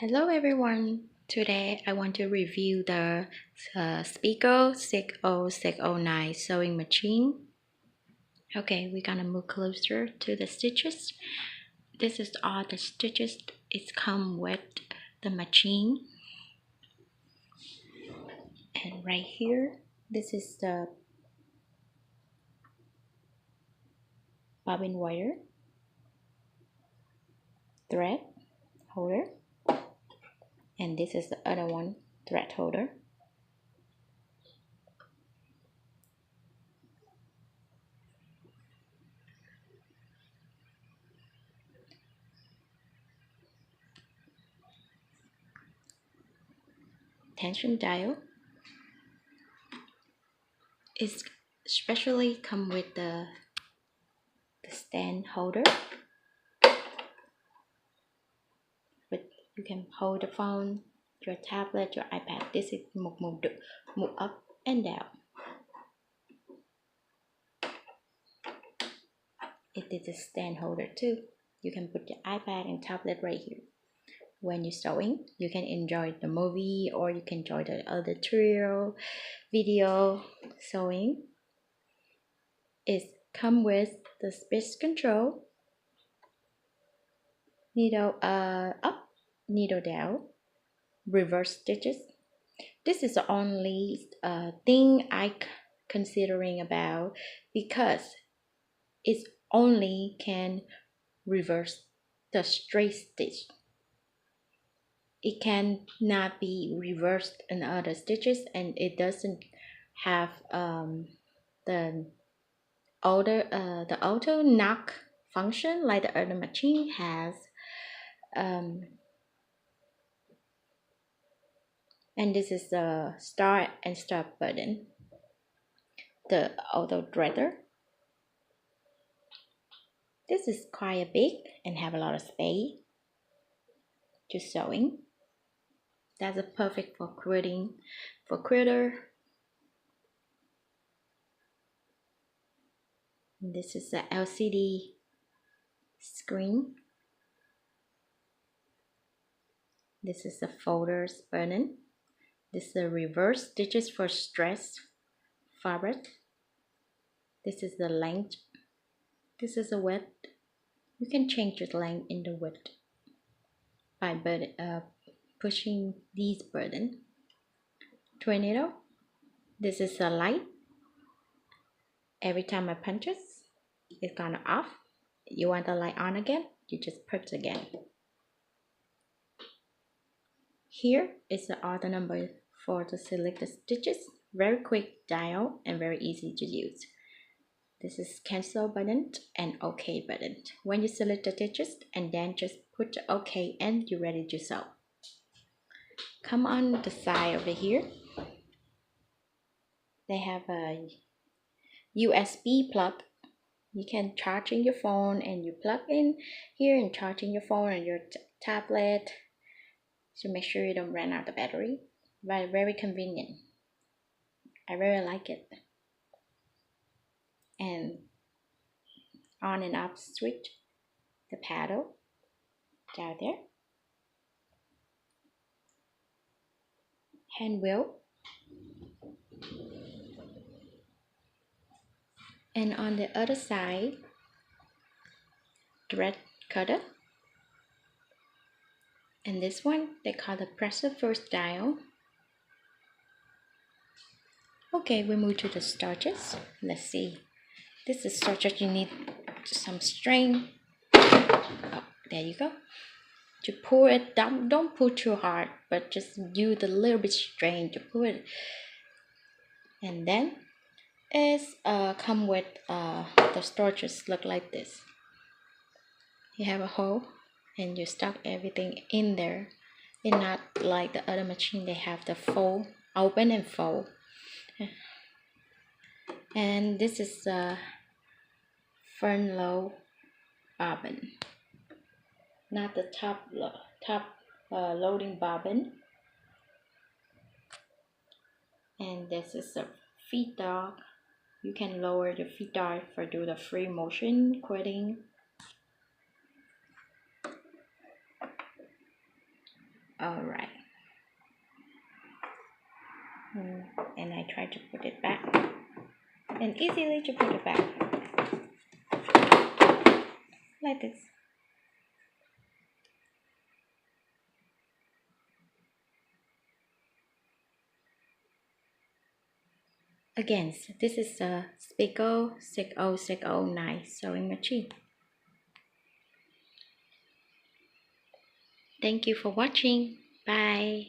Hello everyone. Today I want to review the Spiegel 60609 sewing machine. Okay, we're gonna move closer to the stitches. This is all the stitches it's come with the machine. And right here, this is the bobbin wire, thread holder, and this is the other one, thread holder. Tension dial is especially come with the stand holder. But you can hold the phone, your tablet, your iPad. This is move up and down. It is a stand holder too. You can put your iPad and tablet right here. When you're sewing, you can enjoy the movie or you can enjoy the other tutorial video sewing. It come with the speed control, needle up, needle down, reverse stitches. This is the only thing I considering about because it only can reverse the straight stitch. It cannot be reversed in other stitches, and it doesn't have the auto knock function like the other machine has. And this is the start and stop button, the auto threader. This is quite big and have a lot of space to sewing. That's a perfect for quilting, for quilter. This is the LCD screen. This is the folders button. This is the reverse stitches for stress fabric. This is the length. This is the width. You can change the length in the width by pushing these button. Tornado. This is the light. Every time I punch it, it's gonna off. You want the light on again, you just push again. Here is the order number for the selected stitches. Very quick dial and very easy to use. This is cancel button and OK button. When you select the stitches and then just put the OK and you're ready to sew. Come on the side over here. They have a USB plug. You can charge in your phone and you plug in here and charge in your phone and your tablet. So make sure you don't run out the battery. But very convenient. I really like it. And on and off switch, the paddle down there. Hand wheel. And on the other side, thread cutter. And this one, they call the presser first dial. Okay, we move to the starches. Let's see. This is starches, you need some string. Oh, there you go. To pull it down, don't pull too hard, but just use a little bit string to pull it. And then it's come with the starches look like this. You have a hole and you stuck everything in there. It's not like the other machine, they have the fold, open and fold. And this is the front load bobbin, not the top loading bobbin. And this is the feed dog. You can lower the feed dog for do the free motion quilting. All right. And I try to put it back, and easily to put it back like this. Again, this is a Spiegel 60609 sewing machine. Thank you for watching. Bye.